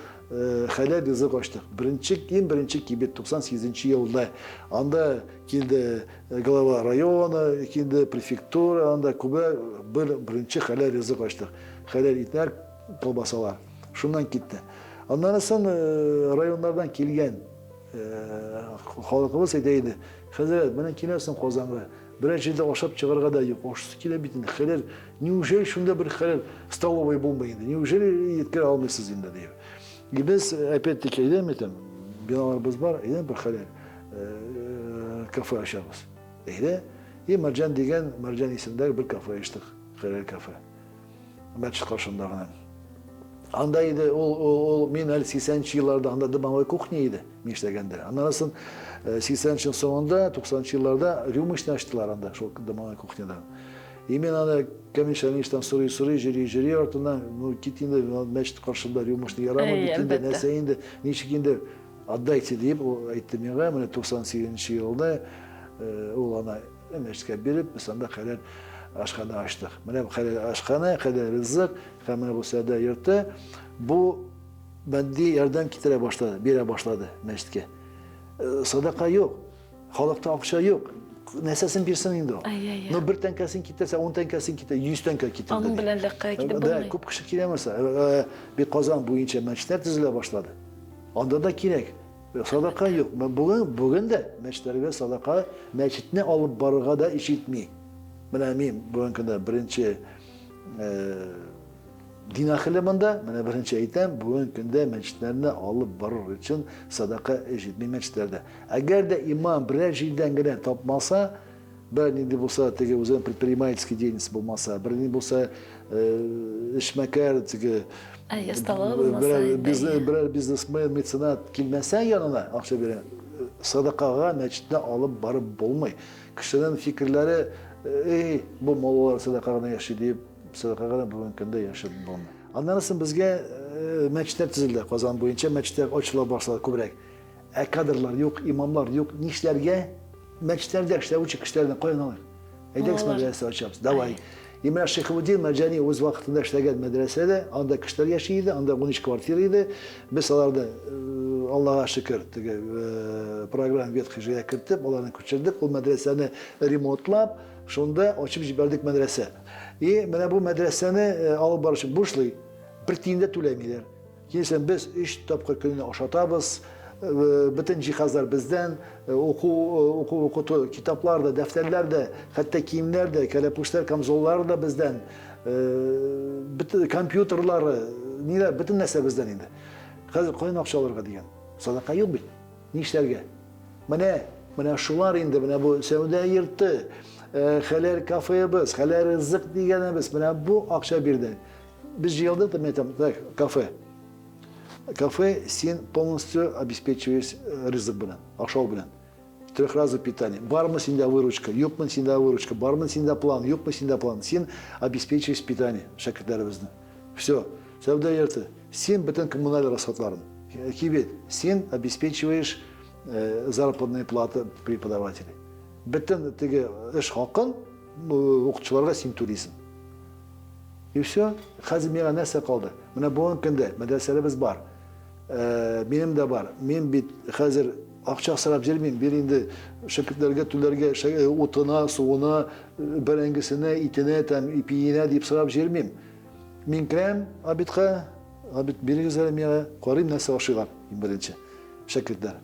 halal yazık açtık. Birinci kibit 98. yılda. Anda kildi glava rayonu, kildi prefektura, anda Kuba birinci halal yazık açtık. Halal itler, kolbasalar. Şundan gitti. Ondan sonra rayonlardan kelgen halkımız edeydi. Hazret, bana kilersin Kozan'a. Bir şeyde oşap çıkarga da yok. Oşsu kile bitin. Halal, неужели şunda bir halal stolовой bulmayın. Неужели yetkili almışsınız indi diyor. Biz опять-таки edemedim. Binalarımız var, bir halal kafe açarız. Mercan degen, Mercan isimde bir kafe açtık. Halal kafe. Meçhid karşındağına. Andaydı, o 80'li yıllarda anda dımalı kuhneydi meştegende. Anlarsın, 80'li sonunda, 90'lı yıllarda rümışını açtılar anda, şu dımalı kuhneden. Emin ana Kamil işten soruyu jiri ortadan gittiğinde meçhid karşında rümışını yarama bitinde, neseyinde, niçikinde addaytı deyip o ettim yağa, 98'li yılda oğlana meçhidke berip, biz anda halal aşkana açtık. Mene halal aşkana, halal rızık, mene bu sırada yırttı. Bu maddi yerden kitire başladı, bire başladı meçhidke. Sadaka yok, halkta akça yok. Nesəsin birsin indi o. Ay. No bir tənкәсин китерsə, 10 tənкәсин kiter, 100 tənкə kiter. Onun bilen liqqa gidip Da, bulmayın. көп kişi giremezse. Bir Kazan boyunca meçler dizile başladı. Onda da kirek. Sadaka yok. Bugün de meçlerge sadaka meçitini alıp barığa da işitmeyi. Ben eminim bugün de birinci din ahiliminde, ben birinci eğitim bugün de meçitlerini alıp barır için sadaka işitmeyi meçitlerde. Eğer de imam birer şeyden gelen tapmasa, bir bulsa tege uzun предпринимательский деятельность bulmasa, bir bulsa işmeker tege Yastalığı bulmasa. birer biznesmen, mecenat kilmesen yanına akşam veren sadakağa meçhitine alıp barıp bulmay. Kişinin fikirleri bu mallar sadakağa yaşıyor deyip sadakağa bu mümkünde yaşadı bulmay. Anlarsın bizge meçhitler tizildi. Kazan boyunca meçhitler açıla başladı kubrek. Kadrlar yok, imamlar yok, nişlerge meçhitlerde işte bu çıkışlardan koyun alır. Edeks medrese açarız. Davay. İmran Şeyhüddin Mercani öz vaktinde işleyen medresede, anda kişiler yaşıyordu, anda 13 kvartiriydi. Biz onlarda Allah'a şükür program yetkiciye kırtıp, onları küçüldük, o medreseni remontlap, şunda açıp jiberdik medrese. Bana bu medreseni alıp barışıp burslu, bir tinde tülemiler. Kimse biz iş tapkı gününü aşatabız, bütün cihazlar bizden, oku kitaplarda, defterlerde, hatta kiyimlerde, kelepuşlar, kamzollar da bizden, bütün kompüterler, neler, bütün nesne bizden indi. Hazır koyun akçalarga diyen, sadaka yok bil, nişlerge. Bana şular indi, bana bu sevde yırttı, haler kafeye biz, haler rızık diyene biz, bana bu akça birden. Biz yıldık da metam, kafe. Кафе сен полностью обеспечиваешь рызык белән, ашау белән. Трехразовое питание. Бармы синдә выручка, юкмы синдә выручка, бармы синдә план, юкмы синдә план. Сен обеспечиваешь питание шәкертләребезне. Все. Сәүдә йорты. Сен бөтен коммуналь расходларын. Кибет. Сен обеспечиваешь заработные платы преподавателей. Бөтен теге эш хакын укытучыларга син түлисең. И все. Хәзер миңа нәрсә калды? Менә бүгенге көндә мәдрәсәләребез бар. Benim de var. Ben bir hazır akça sarap jermeyim. Bir indi şirketlerge, tülerge, otuna, soğuna, berengisine, itine, ipiğine deyip sarap jermeyim. Min krem, abitka, biri güzelim ya, koyayım nasıl aşılar, birinci şirketler.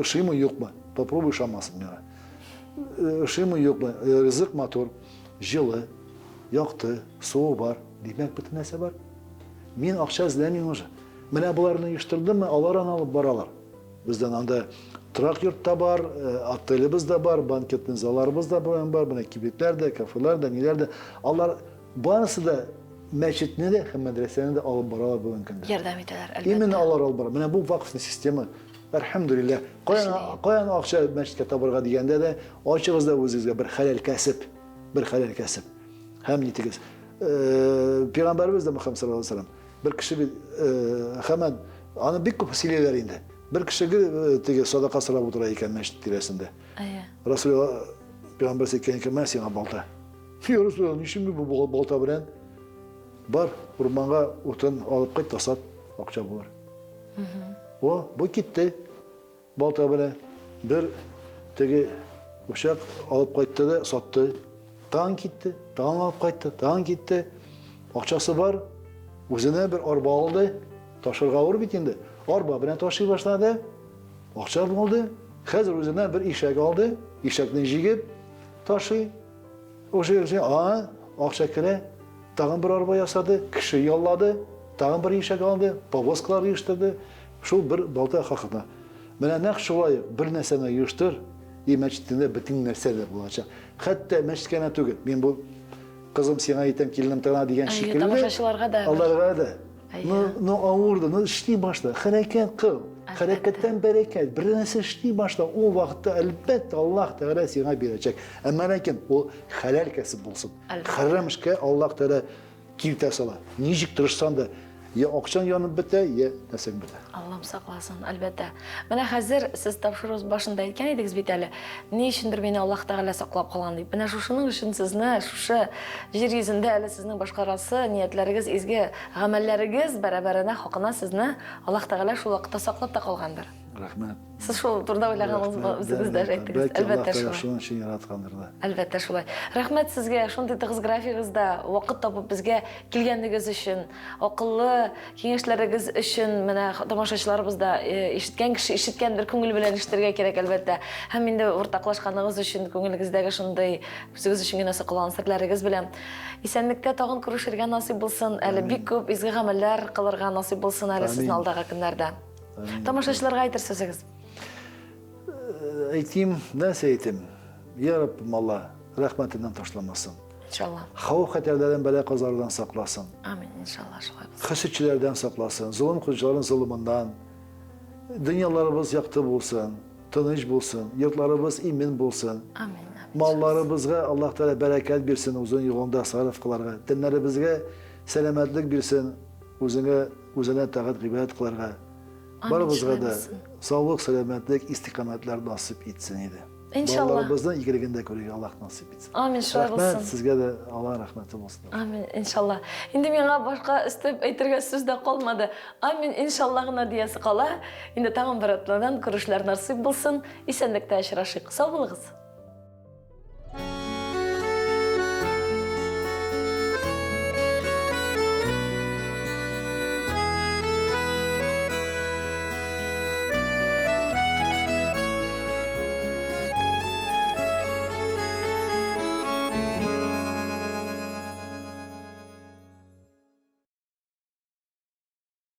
Işığı mı yok mu? Попробуй şamasın ya. Işığı mı yok mu? Rızık motor, jılı, yaktı, soğuğu var. Demek bütün neyse var. Min akça izlemiyorum hocam. Менә буларны йыштырдымы, алардан алып баралар. Бездән анда трак йортта бар, отелебез дә бар, банкетный залларыбыз да бар, менә кибетләр дә, кафелар да, ниләр дә. Алар барысы да мәчетне дә һәм мәдрәсәне дә алып баралар бүгенге көндә. Ярдәм итәләр, әлбәттә. Именно алар алып бара. Менә бу вакыфный система, әлхәмдүлилләh. Каян акча мәчеткә табырга дигәндә дә ачыгыз да үзегезгә bir хәләл кәсеп. Һәм нитегез. Пәйгамбәрбез дә Мөхәммәд саллаллаһу алейһи ва саллям bir kişi bir hemen ana bir kupa silelerinde bir kişi tege sadaka sıra oturayken meşrit tiresinde. Resulullah Peygamber sekken ki mersi ana balta. Ya Resulullah şimdi bu balta bilen bar kurmanga otun alıp kayıt tasat akça bulur. Bu gitti balta bilen bir tege uşak alıp kayıttı da sattı. Tağın gitti, tağın alıp kayıttı, tağın gitti. Akçası var. Özüne bir arba aldı, taşırga vur bitindi. Arba bilen taşıy başladı, akça buldu. Hazır özüne bir işek aldı, işekten jigip taşıy. O şey, akça kere, tağın bir arba yasadı, kişi yolladı, tağın bir işek aldı, pavosklar yığıştırdı. Şu bir balta hakına. Bana ne şolay bir nesene yığıştır, meçhitinde bütün nesneler bulacak. Hatta meçhitkene tügü, ben bu kızım sana aytam kelinim tana diyen şekilde. Tamaşaçılarga da. Onlarga da. No avurdu, no işli başla, hareket kıl. Hareketten bereket, bir narsa işli başla. O vakitte elbette Allah Teala sana verecek. Ama lakin o halal kasıp bulsun. Harammış ki Allah Teala kirte sala. Nicik tırışsan da ya akşam yanıp bite ya nasıl bite. Allah'ım saklasın, elbette. Bana hazır siz tapşırız başında aytgan ediniz bit әле. Ne işindir beni Allah Teala saklap kalan deyip. Bana şuşunun için sizni, şuşu yer yüzünde әле sizning başkarası, niyetleriniz, ezgi amelleriniz beraberine hakkına sizni Allah Teala şu vakitte saklap da kalgandır. Рахмет. Сіз шул турда ойлаганыңыз үзегездә әйттегез. Belki Allah Әлбәттә Teala шулай. şunun için yaratkandыр da. Әлбәттә шулай. Рәхмәт сезгә шундый тыгыз графигызда вакыт табып безгә килгәнегез өчен, акыллы киңәшләрегез өчен менә тамашачыларыбыз да ишеткән кеше ишеткәндер, күңел белән ишетергә кирәк әлбәттә. Һәм инде уртаклашканыгыз өчен, күңелегездәге шундый үзегез өчен генә сакланган серләрегез белән исәнлектә тагын күрешергә насыйп булсын, әле бик күп изге гамәлләр кылырга насыйп булсын әле сезнең алдагы көннәрдә. Тамашачыларга әйтер сүзегез. Әйтим, нәрсә әйтим? Ya Rabbim Allah rahmetinden taşlamasın. İnşallah. Havf xətərlərdən, bələ qazalardan saxlasın. Amin inşallah şulay bulsun. Xəsətçilərdən saxlasın. Zulüm qılıcıların zulümündən. Dünyalarımız yaxtı bulsun, tınıc bulsun, yurtlarımız imin bulsun. Amin. Mallarımızga Allah Teala bərəkət versin, uzun yolunda sarf qılarga. Dinlərimizə selametlik versin, özünə tağat qibət qılarga. Barımızga da sağlıq, selametlik, istikametler nasip etsin idi. İnşallah. Ballarımızdan iyiligində görək Allah nasip etsin. Amin şulay bulsun. Rəhmət, sizə də Allah'ın rəhməti olsun. Amin inşallah. Indi миңа башка өстөп әйтергә сүз дә калмады. Амин иншалла гына диясе кала. Инде тагын бер атнадан күрешләр насыйп булсын. Исәнлектә очрашыйк. Сау булыгыз.